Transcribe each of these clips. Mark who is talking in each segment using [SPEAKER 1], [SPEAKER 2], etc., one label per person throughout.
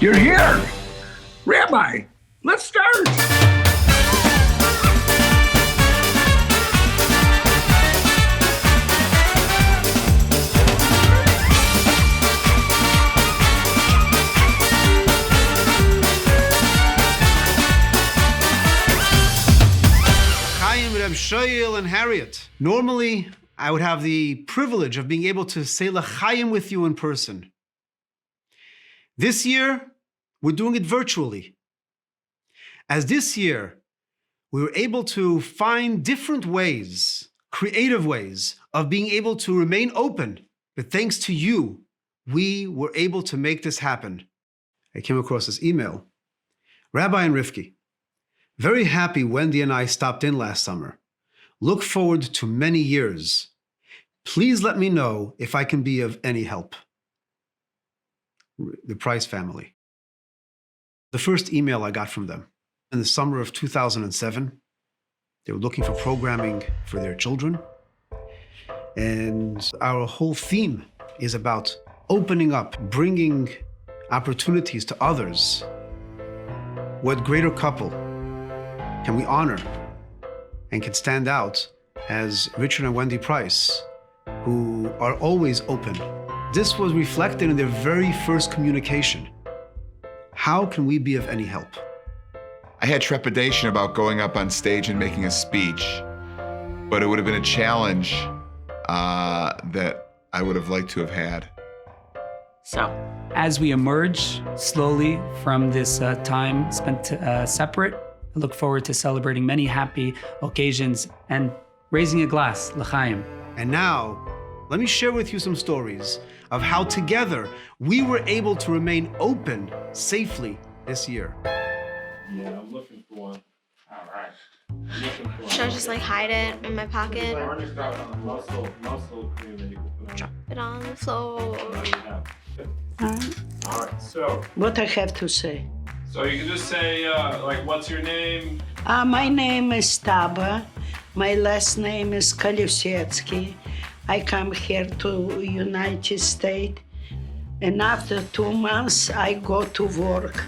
[SPEAKER 1] You're here! Rabbi, let's start!
[SPEAKER 2] Reb Shoyel and Harriet. Normally, I would have the privilege of being able to say l'chaim with you in person. This year, we're doing it virtually. As this year, we were able to find different ways, creative ways, of being able to remain open. But thanks to you, we were able to make this happen. I came across this email. Rabbi and Rivki, very happy Wendy and I stopped in last summer. Look forward to many years. Please let me know if I can be of any help. The Price family. The first email I got from them in the summer of 2007, they were looking for programming for their children. And our whole theme is about opening up, bringing opportunities to others. What greater couple can we honor and can stand out as Richard and Wendy Price, who are always open. This was reflected in their very first communication. How can we be of any help?
[SPEAKER 3] I had trepidation about going up on stage and making a speech, but it would have been a challenge that I would have liked to have had.
[SPEAKER 4] So, as we emerge slowly from this time spent separate, I look forward to celebrating many happy occasions and raising a glass, l'chaim.
[SPEAKER 2] And now, let me share with you some stories of how together we were able to remain open safely this year.
[SPEAKER 5] Yeah, I'm looking for one. All right.
[SPEAKER 6] Should I just like hide it in my pocket?
[SPEAKER 5] We're gonna start on the muscle cream that you can put on.
[SPEAKER 6] Drop it on the floor.
[SPEAKER 5] All right, so
[SPEAKER 7] What I have to say?
[SPEAKER 5] you can just say, like, what's your name?
[SPEAKER 7] My name is Taba. My last name is Kalusetzky. I come here to United States, and after 2 months, I go to work,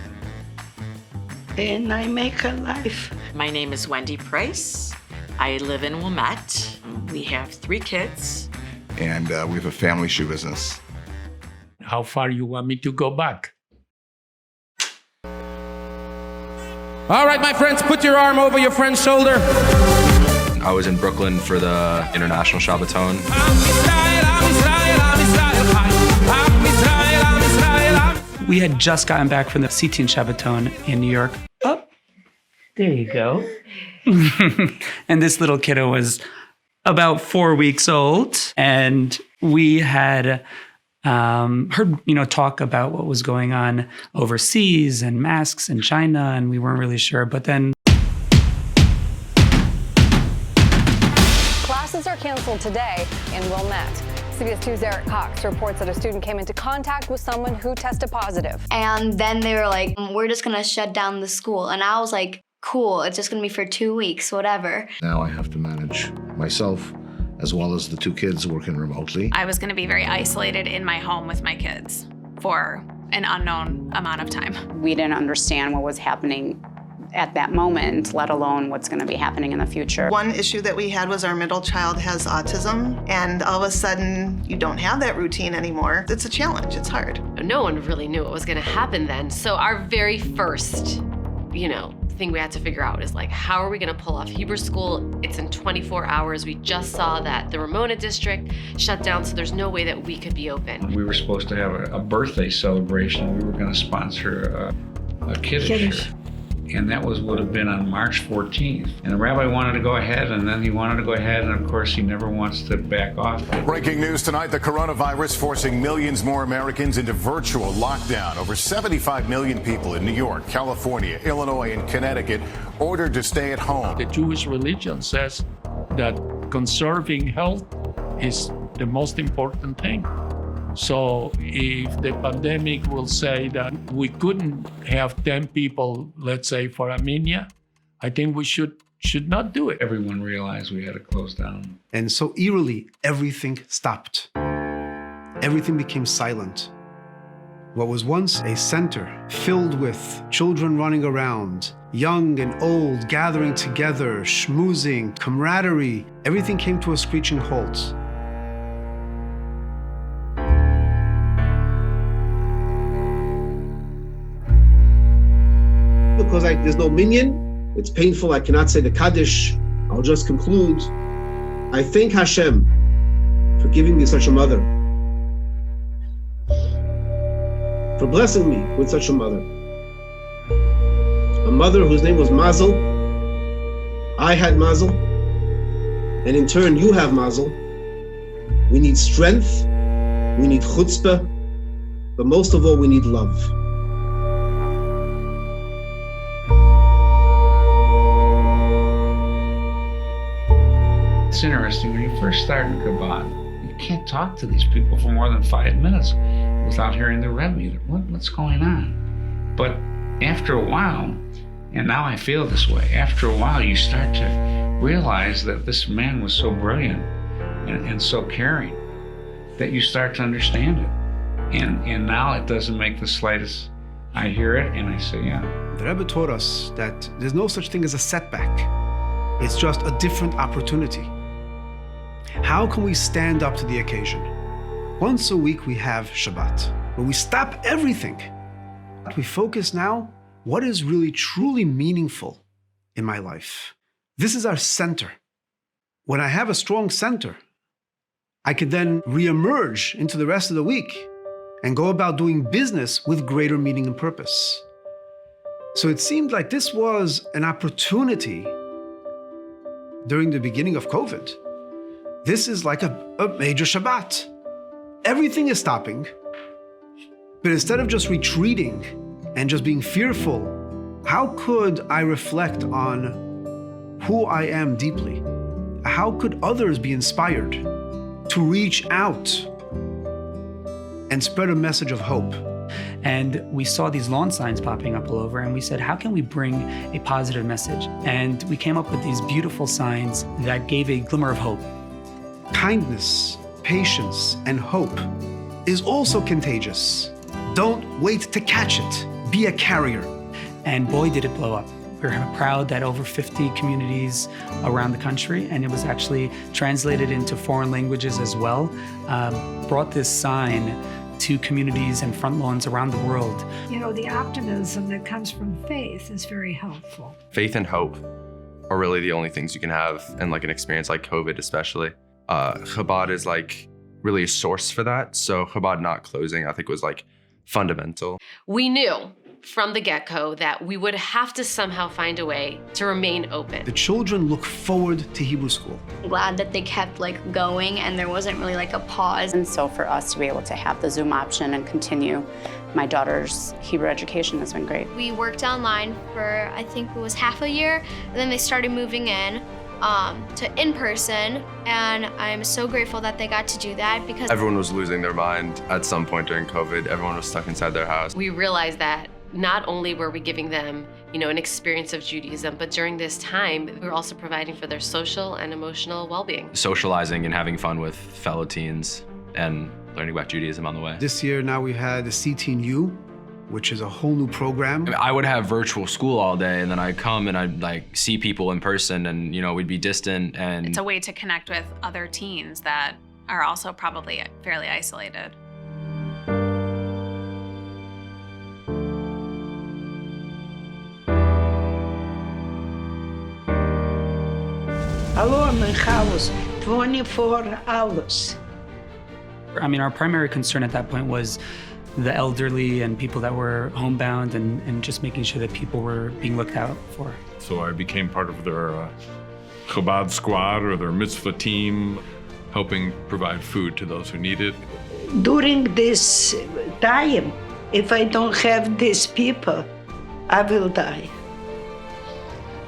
[SPEAKER 7] and I make a life.
[SPEAKER 8] My name is Wendy Price. I live in Wilmette. We have 3 kids.
[SPEAKER 3] And we have a family shoe business.
[SPEAKER 1] How far you want me to go back?
[SPEAKER 9] All right, my friends, put your arm over your friend's shoulder.
[SPEAKER 10] I was in Brooklyn for the International Shabbaton.
[SPEAKER 4] We had just gotten back from the Sitin Shabbaton in New York. Oh, there you go. And this little kiddo was about 4 weeks old, and we had heard, talk about what was going on overseas and masks in China, and we weren't really sure. But then
[SPEAKER 11] classes are canceled today in Wilmette. CBS 2's Eric Cox reports that a student came into contact with someone who tested positive.
[SPEAKER 6] And then they were like, we're just gonna shut down the school. And I was like, cool, it's just gonna be for 2 weeks, whatever.
[SPEAKER 12] Now I have to manage myself as well as the 2 kids working remotely.
[SPEAKER 13] I was going to be very isolated in my home with my kids for an unknown amount of time.
[SPEAKER 14] We didn't understand what was happening at that moment, let alone what's going to be happening in the future.
[SPEAKER 15] One issue that we had was our middle child has autism, and all of a sudden you don't have that routine anymore. It's a challenge, it's hard.
[SPEAKER 16] No one really knew what was going to happen then. So our very first, thing we had to figure out is like, how are we going to pull off Hebrew school? It's in 24 hours. We just saw that the Ramona district shut down, so there's no way that we could be open.
[SPEAKER 17] We were supposed to have a birthday celebration. We were going to sponsor a kiddish. And that would have been on March 14th. And the rabbi wanted to go ahead, and then he wanted to go ahead, and of course he never wants to back off.
[SPEAKER 18] Breaking news tonight, the coronavirus forcing millions more Americans into virtual lockdown. Over 75 million people in New York, California, Illinois, and Connecticut ordered to stay at home.
[SPEAKER 1] The Jewish religion says that conserving health is the most important thing. So if the pandemic will say that we couldn't have 10 people, let's say, for a minyan, I think we should not do it.
[SPEAKER 17] Everyone realized we had to close down.
[SPEAKER 2] And so eerily, everything stopped. Everything became silent. What was once a center filled with children running around, young and old gathering together, schmoozing, camaraderie, everything came to a screeching halt.
[SPEAKER 19] Because there's no minyan, it's painful, I cannot say the Kaddish, I'll just conclude. I thank Hashem for giving me such a mother, for blessing me with such a mother. A mother whose name was Mazel. I had Mazel, and in turn you have Mazel. We need strength, we need chutzpah, but most of all we need love.
[SPEAKER 17] It's interesting, when you first start in Chabad, you can't talk to these people for more than 5 minutes without hearing the Rebbe. What's going on? But after a while, and now I feel this way, after a while you start to realize that this man was so brilliant and so caring that you start to understand it. And now it doesn't make the slightest, I hear it and I say, yeah.
[SPEAKER 2] The Rebbe taught us that there's no such thing as a setback. It's just a different opportunity. How can we stand up to the occasion? Once a week we have Shabbat, where we stop everything. We focus now, what is really truly meaningful in my life? This is our center. When I have a strong center, I can then reemerge into the rest of the week and go about doing business with greater meaning and purpose. So it seemed like this was an opportunity during the beginning of COVID. This is like a major Shabbat. Everything is stopping, but instead of just retreating and just being fearful, how could I reflect on who I am deeply? How could others be inspired to reach out and spread a message of hope?
[SPEAKER 4] And we saw these lawn signs popping up all over, and we said, how can we bring a positive message? And we came up with these beautiful signs that gave a glimmer of hope.
[SPEAKER 2] Kindness, patience, and hope is also contagious. Don't wait to catch it. Be a carrier.
[SPEAKER 4] And boy, did it blow up. We're proud that over 50 communities around the country, and it was actually translated into foreign languages as well, brought this sign to communities and front lawns around the world.
[SPEAKER 20] You know, the optimism that comes from faith is very helpful.
[SPEAKER 10] Faith and hope are really the only things you can have in like an experience like COVID especially. Chabad is like really a source for that. So Chabad not closing, I think was like fundamental.
[SPEAKER 16] We knew from the get-go that we would have to somehow find a way to remain open.
[SPEAKER 2] The children look forward to Hebrew school.
[SPEAKER 6] I'm glad that they kept going and there wasn't really a pause.
[SPEAKER 14] And so for us to be able to have the Zoom option and continue my daughter's Hebrew education has been great.
[SPEAKER 21] We worked online for, I think it was half a year, and then they started moving in to in-person, and I'm so grateful that they got to do that because
[SPEAKER 10] everyone was losing their mind at some point during COVID. Everyone was stuck inside their house.
[SPEAKER 16] We realized that not only were we giving them, an experience of Judaism, but during this time, we were also providing for their social and emotional well-being.
[SPEAKER 10] Socializing and having fun with fellow teens and learning about Judaism on the way.
[SPEAKER 2] This year now we had the C-Teen-U, which is a whole new program.
[SPEAKER 10] I would have virtual school all day, and then I'd come and I'd see people in person, and we'd be distant. And
[SPEAKER 13] it's a way to connect with other teens that are also probably fairly isolated.
[SPEAKER 7] Alone in house, 24 hours.
[SPEAKER 4] I mean, our primary concern at that point was the elderly and people that were homebound and just making sure that people were being looked out for.
[SPEAKER 5] So I became part of their Chabad squad or their mitzvah team, helping provide food to those who need it.
[SPEAKER 7] During this time, if I don't have these people, I will die.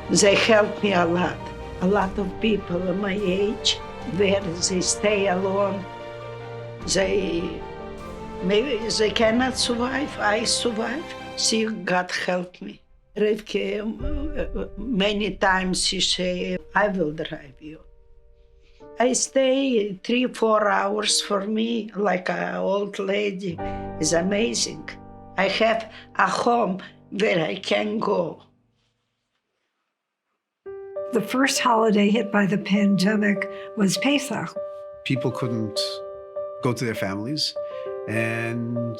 [SPEAKER 7] They help me a lot. A lot of people my age, where they stay alone, maybe they cannot survive. I survive. See, God help me. Rivke, many times she say, I will drive you. I stay 3-4 hours for me, like an old lady. It's amazing. I have a home where I can go.
[SPEAKER 20] The first holiday hit by the pandemic was Pesach.
[SPEAKER 2] People couldn't go to their families, and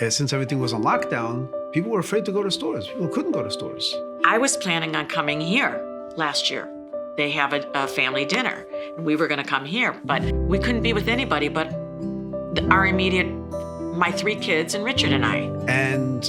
[SPEAKER 2] since everything was on lockdown, people were afraid to go to stores. People couldn't go to stores.
[SPEAKER 8] I was planning on coming here last year. They have a family dinner. We were going to come here, but we couldn't be with anybody but my 3 kids and Richard and I.
[SPEAKER 2] And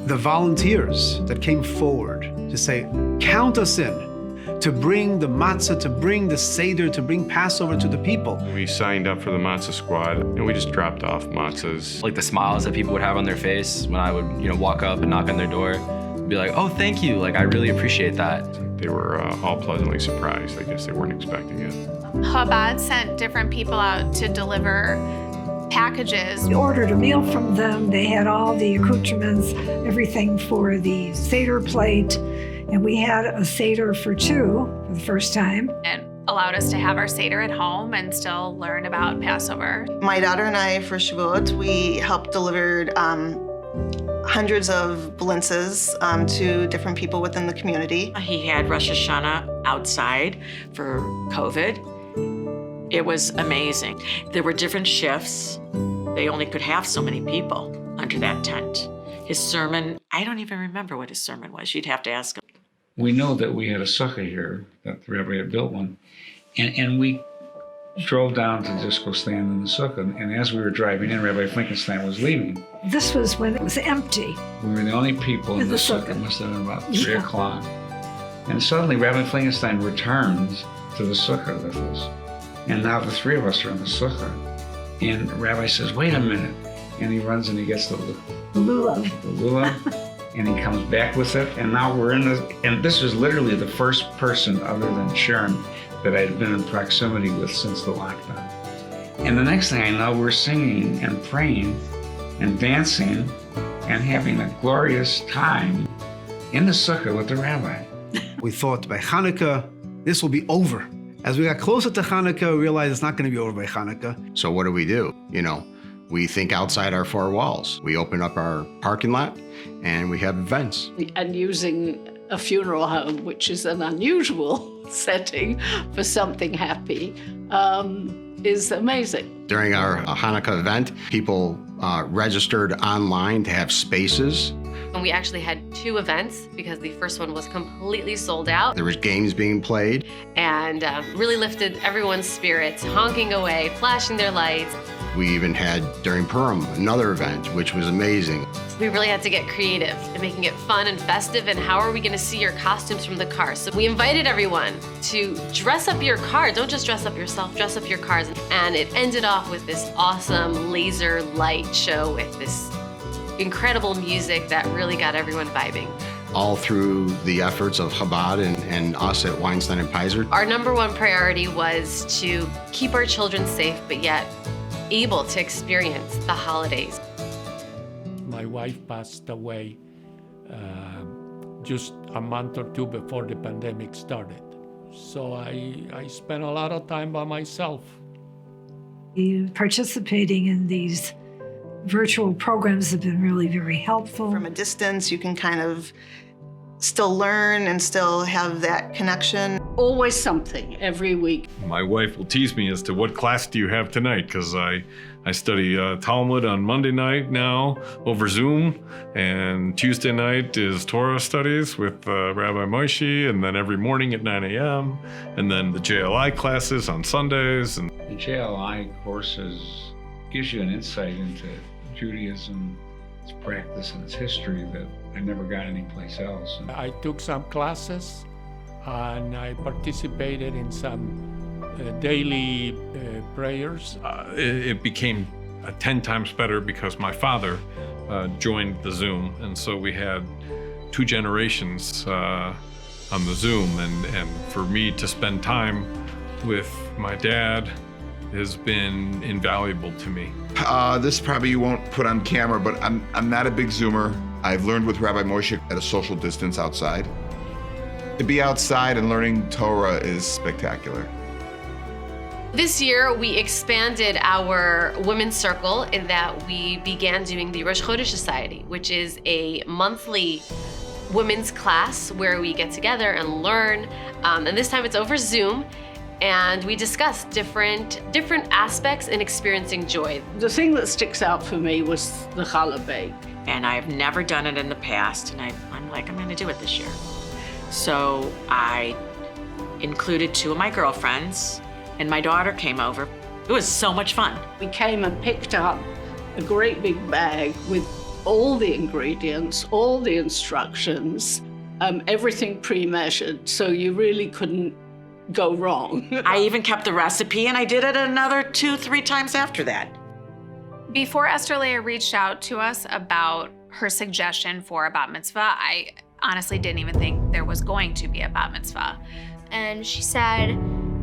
[SPEAKER 2] the volunteers that came forward to say, count us in, to bring the matzah, to bring the Seder, to bring Passover to the people.
[SPEAKER 5] We signed up for the matzah squad, and we just dropped off matzahs.
[SPEAKER 10] Like the smiles that people would have on their face when I would, walk up and knock on their door, be like, oh, thank you. Like, I really appreciate that.
[SPEAKER 5] They were all pleasantly surprised. I guess they weren't expecting it.
[SPEAKER 13] Chabad sent different people out to deliver packages.
[SPEAKER 20] We ordered a meal from them. They had all the accoutrements, everything for the Seder plate. And we had a Seder for 2 for the first time.
[SPEAKER 13] And allowed us to have our Seder at home and still learn about Passover.
[SPEAKER 15] My daughter and I, for Shavuot, we helped deliver hundreds of blintzes to different people within the community.
[SPEAKER 8] He had Rosh Hashanah outside for COVID. It was amazing. There were different shifts. They only could have so many people under that tent. His sermon, I don't even remember what his sermon was. You'd have to ask him.
[SPEAKER 17] We know that we had a sukkah here, that the rabbi had built one. And we drove down to just go stand in the sukkah. And as we were driving in, Rabbi Flinkenstein was leaving.
[SPEAKER 20] This was when it was empty.
[SPEAKER 17] We were the only people in the sukkah. It must have been about 3 o'clock. And suddenly Rabbi Flinkenstein returns to the sukkah with us. And now the 3 of us are in the sukkah. And the rabbi says, wait a minute. And he runs and he gets the lulav. And he comes back with it. And now we're in this. And this was literally the first person other than Sharon that I'd been in proximity with since the lockdown. And the next thing I know, we're singing and praying and dancing and having a glorious time in the sukkah with the rabbi.
[SPEAKER 2] We thought by Hanukkah, this will be over. As we got closer to Hanukkah, we realized it's not going to be over by Hanukkah.
[SPEAKER 22] So what do? We think outside our 4 walls. We open up our parking lot and we have events.
[SPEAKER 7] And using a funeral home, which is an unusual setting for something happy, is amazing.
[SPEAKER 22] During our Hanukkah event, people registered online to have spaces.
[SPEAKER 16] And we actually had 2 events because the first one was completely sold out.
[SPEAKER 22] There was games being played.
[SPEAKER 16] And really lifted everyone's spirits, honking away, flashing their lights.
[SPEAKER 22] We even had, during Purim, another event, which was amazing.
[SPEAKER 16] We really had to get creative in making it fun and festive, and how are we gonna see your costumes from the car? So we invited everyone to dress up your car. Don't just dress up yourself, dress up your cars. And it ended off with this awesome laser light show with this incredible music that really got everyone vibing.
[SPEAKER 22] All through the efforts of Chabad and us at Weinstein and Pizer.
[SPEAKER 16] Our #1 priority was to keep our children safe, but yet able to experience the holidays.
[SPEAKER 1] My wife passed away just a month or 2 before the pandemic started. So I spent a lot of time by myself.
[SPEAKER 20] Participating in these virtual programs have been really very helpful.
[SPEAKER 15] From a distance, you can kind of still learn and still have that connection.
[SPEAKER 7] Always something every week.
[SPEAKER 5] My wife will tease me as to what class do you have tonight, because I study Talmud on Monday night now over Zoom, and Tuesday night is Torah studies with Rabbi Moshe, and then every morning at 9 a.m., and then the JLI classes on Sundays. And
[SPEAKER 17] the JLI courses gives you an insight into Judaism, its practice, and its history that I never got anyplace else.
[SPEAKER 1] I took some classes and I participated in some daily prayers.
[SPEAKER 5] It became 10 times better because my father joined the Zoom, and so we had 2 generations on the Zoom, and for me to spend time with my dad has been invaluable to me.
[SPEAKER 3] This probably you won't put on camera, but I'm not a big Zoomer. I've learned with Rabbi Moshe at a social distance outside. To be outside and learning Torah is spectacular.
[SPEAKER 16] This year, we expanded our women's circle in that we began doing the Rosh Chodesh Society, which is a monthly women's class where we get together and learn. And this time it's over Zoom, and we discuss different aspects in experiencing joy.
[SPEAKER 7] The thing that sticks out for me was the challah bake.
[SPEAKER 8] And I've never done it in the past, and I'm like, I'm gonna do it this year. So I included 2 of my girlfriends, and my daughter came over. It was so much fun.
[SPEAKER 7] We came and picked up a great big bag with all the ingredients, all the instructions, everything pre-measured, so you really couldn't go wrong.
[SPEAKER 8] I even kept the recipe, and I did it another 2-3 times after that.
[SPEAKER 13] Before Esther Leah reached out to us about her suggestion for a bat mitzvah, I honestly didn't even think there was going to be a bat mitzvah.
[SPEAKER 21] And she said,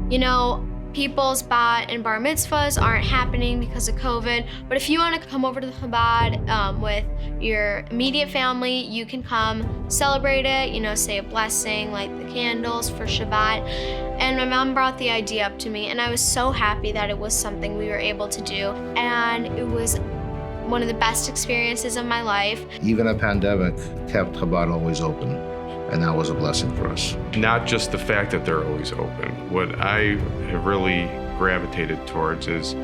[SPEAKER 21] you know, people's bat and bar mitzvahs aren't happening because of COVID, but if you want to come over to the Chabad with your immediate family, you can come celebrate it, you know, say a blessing, light the candles for Shabbat. And my mom brought the idea up to me, and I was so happy that it was something we were able to do. And it was one of the best experiences of my life.
[SPEAKER 12] Even a pandemic kept Chabad always open, and that was a blessing for us.
[SPEAKER 9] Not just the fact that they're always open. What I have really gravitated towards is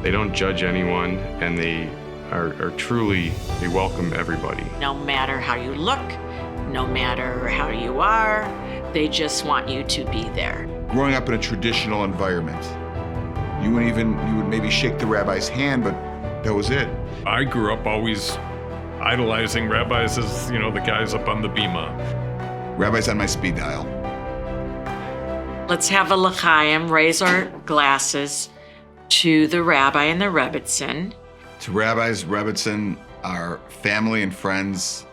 [SPEAKER 9] they don't judge anyone, and they are truly, they welcome everybody.
[SPEAKER 8] No matter how you look, no matter how you are, they just want you to be there.
[SPEAKER 3] Growing up in a traditional environment, you would maybe shake the rabbi's hand, but that was it.
[SPEAKER 5] I grew up always idolizing rabbis as, you know, the guys up on the bima.
[SPEAKER 3] Rabbi's on my speed dial.
[SPEAKER 8] Let's have a l'chaim, raise our glasses to the rabbi and the rebbitzin.
[SPEAKER 3] To rabbis, rebbitzin, our family and friends.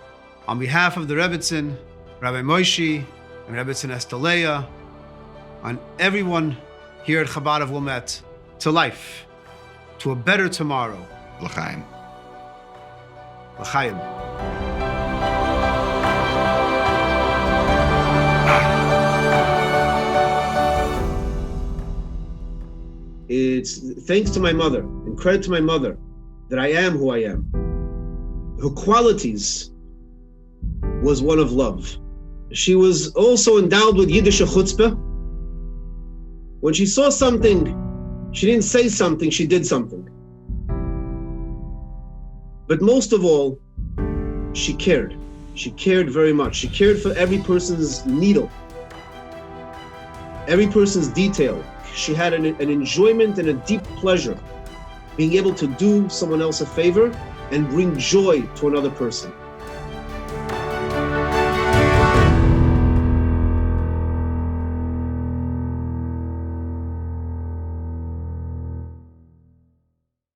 [SPEAKER 2] On behalf of the rebbitzin, Rabbi Moshe, and rebbitzin Esther Leah, on everyone here at Chabad of Wilmette, to life, to a better tomorrow.
[SPEAKER 3] L'chaim.
[SPEAKER 2] L'chaim. It's thanks to my mother and credit to my mother that I am who I am. Her qualities was one of love. She was also endowed with Yiddish chutzpah. When she saw something, she didn't say something, she did something. But most of all, she cared. She cared very much. She cared for every person's needle, every person's detail. She had an enjoyment and a deep pleasure being able to do someone else a favor and bring joy to another person.